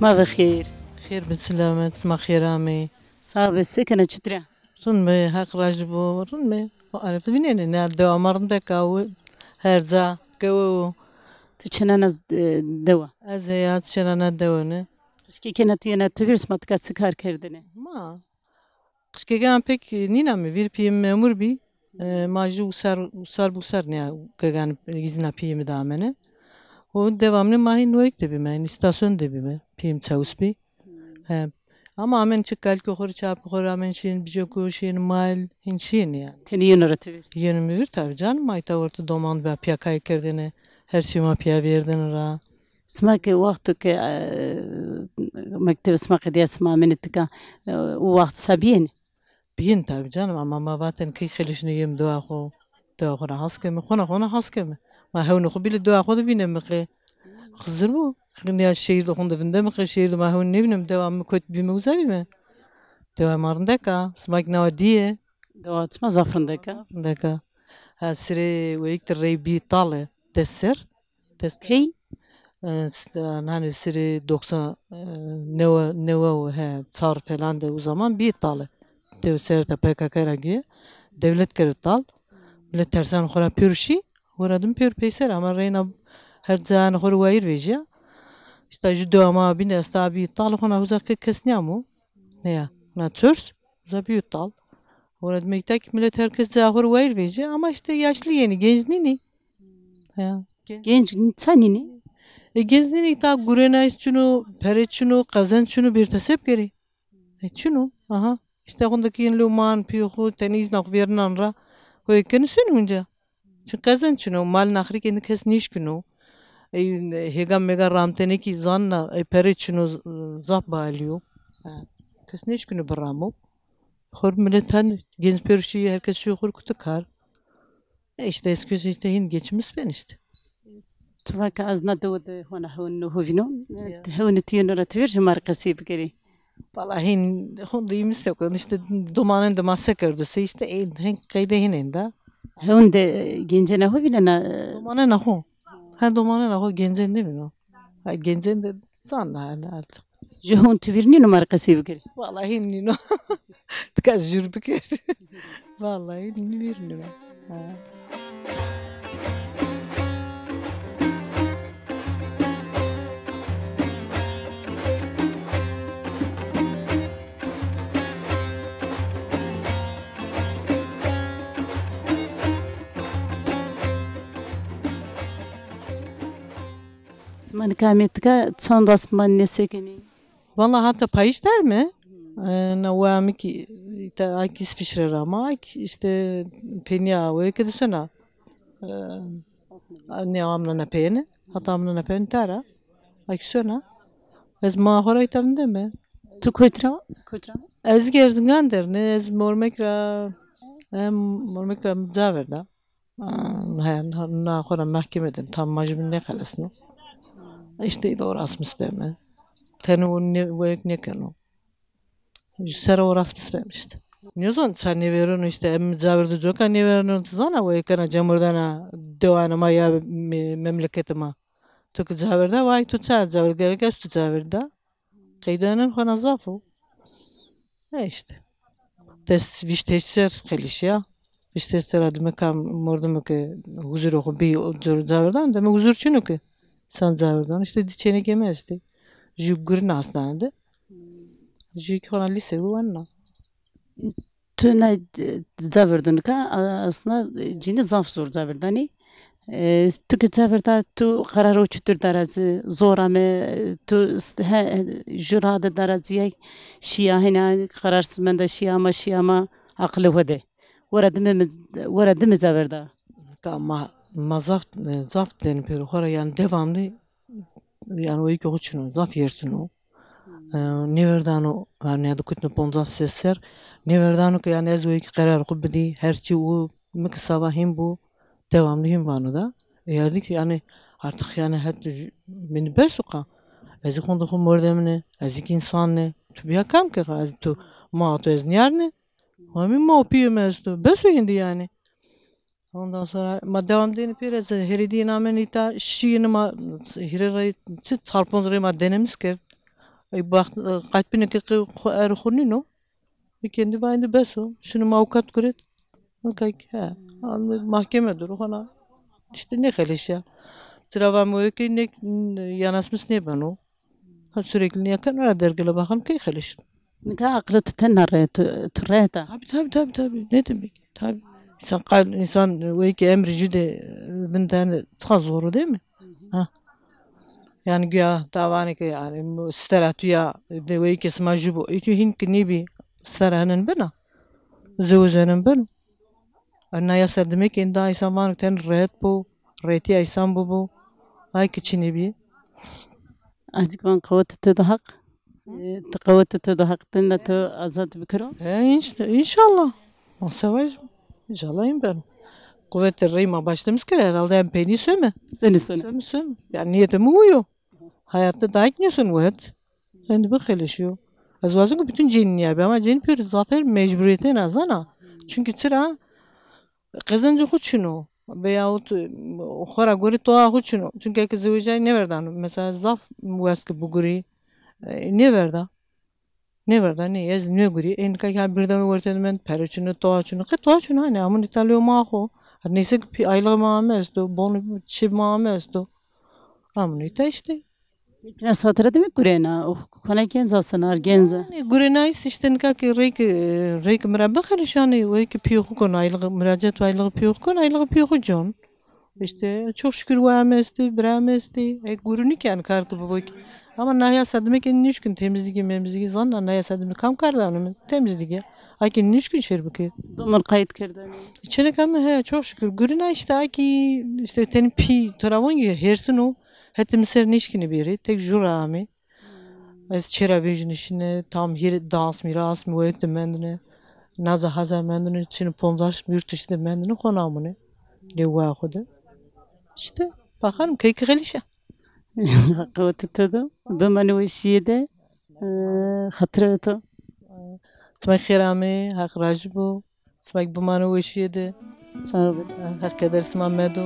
ما بخير. خير بالسلامة تسمع خير عمي. صعب السكنة شترا. رنمي حق راجبو رنمي عرفت منين نادو مرندك أو هرزا جو تشنانا دوا. أزيات شلنا دوّنه. Keşke kenatiyana tüvürs matka sıkar kerdine. Ma kışkegen pek nina mi bir piyim memur bi maju usar ne kagan izina piyim damene. O devamlı mahin noyk de bime istasyon de bime piyim çavus bi. He. Ama amen çıkkal ki khor çap khor amen şin bijoko şin mal hin şin yani. Teni yunara tüvür. Yeni mühür tabii canım mayta orta doman ve piyakayı kerdine her şeyime piya verdin ra. اسمعك وقتك مكتب اسمعك دي اسمع منتك وقت سابين. Biyin tabii canım ama ma vaten ki xelişini yem dua xo haske mi xona haske mi ma hevnu xo bile dua xo da vinem mi ki xızır bu xini ya şehirde xonda vinde mi ki şehirde ma hevnu ne vinem devam mi köt bir uzavi mi devam marındaka smak nava diye دوا تسمع زفرندك. deka ha sire ve iktir rey bir tale tesser كي hani sire 90 neva he çar falan da o zaman bir tale devser de PKK'ya giye devlet kırıtal millet tersen xora pürşi horadım pür peyser ama reyna her zaman xor vayir veja işte judo ama bin esta bir tal xona uzak kesniamu ne ya na çörs za bir tal orada mektek millet herkes zahor vayir veja ama işte yaşlı yeni genç nini ya genç insanini. genç nini ta gurena şunu peret şunu kazan şunu bir tasep geri şunu aha işte ondaki yeni luman piyuhu teniz nak vernan ra o ekeni önce çünkü kazan şunu mal nakri kendi kes niş günü hegam mega ramtene ki zanna peret şunu zap bağlıyor kes niş günü bıramu hor milletten genç perşi herkes şu hor kutu kar işte eskisi işte yine geçmiş ben işte تفاك أزنا دود هنا هون هو فينو هون تيونورا تفير جمار قصيب كري. vallahi hon duymuş yok işte dumanın da massakırdı işte kayda yine de هون ده جنجنا هو فينا dumanın ahu ha dumanın ahu gencen değil mi o ha gencen de zanna yani artık جهون تفيرني نمار قصيب كري. vallahi nino tkaz jürbüker vallahi nino ha اسمان كاميتك تصندس من نسكني. Vallahi hatta payış der mi? Navami ki akis fişrer ama işte penya ve kedi sana ne amla ne peyne hatta amla ne peyne tara akisona ez ma horay tam deme تو كوترا كوترا ez gerzgander ne ez mormekra zaverda na hora mahkemeden tam majbun ne kalasno işte doğru asmış beme tenu ne ve ne kanu Sera orasmış benim işte. Ne zaman sen ne veriyorsun işte em zaverdi joka ne veriyorsun sana ve kana jamurdana devana maya memleketime. Tu zaverda vay tu zaver gerek tu zaverda. Kaydanın hana zafu. İşte. Viş teşser keliş ya. Viş teşser adıma kam mordum ki huzur oku bir zaverdan deme huzur çünü ki. Sen zaverdan işte diçene gemezdi. Jugurun hastanede. Jük hana lise bu anna. تو نه زاوردن که اصلا جینی زاف زور زاوردانی تو که زاوردا تو قرارو چطور درازی زورامه تو جراد درازی شیا هنا قرار سمنده شیا ما عقل وده وردم زاوردا Ma zaft deni pero hora yani devamlı yani o iki uçunu zaf yersin o. Neverdano yani ya da kutnu ponza sesler neverdano ki yani ez o iki karar kubdi her şey o mek sabahim bu devamlı him vanı da yerdik yani artık yani hep beni besuka ez konuda kum mordemne ez iki insan ne tu bir kam ki ez tu ma tu ez niyarne Hami ma opiyum ez tu besu hindi yani ondan sonra ma devam deni pire heridi namen ita şiini ma hirere çarpon ma denemiz ki Ay bak kaç bine ki erxuni no. Kendi bayında beso. Şunu avukat kuret. Kay ha. Mahkemedir o kana. İşte ne keliş ya. Sıra ben bu ki ne yanasmış ne ben o. Sürekli yakın ara dergile bakın ki keliş. Nika aklı tüten turreta. Tabii. Ne demek? Tabii. İnsan ve ki emri cüde binten çok zoru değil mi? Ha. Yani güya davani ki yani steratü ya de ve ki smajubu. İçi hin ki ne bir steranın bana. Zevzenin bana. Anna ya ser demek ki daha insan var ten ret bu. Reti insan bu. Ay kiçini bir. Azıcık ben kavut tüdahak. Kavut tüdahak tenne tu azat bikro. İnşallah. Savaş. İnşallah ben. Kuvvetli reyma başlamış kere herhalde hem peni söme. Seni sonu. Söme. Yani niyetime uyuyor. Hayatta da ekliyorsun bu et. Sen de bak şu. Az vazın ki bütün cinin ya. Ama cin pür zafer mecburiyeti nazana. Çünkü çıra kızıncı huçunu veyahut xora gori toğa huçunu. Çünkü ki zevcay ne verdi hanım? Mesela zaf muaskı bu guri ne verdi? Ne verdi? Ne yaz ne guri? En kaya birden verten men peruçunu toğa çunu. Ki toğa çunu hani amın İtalya maho. Neyse ki aylığı mağamezdi. Bonu çiv mağamezdi. Amın İtalya işte. İtine satıra demek gurena. O kona genza sanar genza. Gurenayis işte ki reyk mürabba karışanı ve ki piyuhu kon aylığı müracaat ve aylığı piyuhu kon aylığı piyuhu can. İşte çok şükür vayamesti, biramesti. Gurunik yani karkı bu boy. Ama nahya sademek en nişkün temizliği zanna nahya sademek kam kardanı temizliği. Akin nişkün şerbiki. Domur kayıt kırdani. İçerik ama he çok şükür. Guruna işte aki işte ten pi taravon ya hersin o. Hatta misal nişkini biri tek jurami. Ez çera vijin işine tam her dans miras mı öğretti mendine. Naza hazar mendine çini ponzaş yurt dışında mendine konamını. Ne vaxodu. İşte bakalım kayık gelişe. Kavut tüdü. Bımani vişiyede. Hatırıtı. Smak xirami hak rajbu. Smak bumanu vişiyede. Sağ ol. Hak kadar sma medo.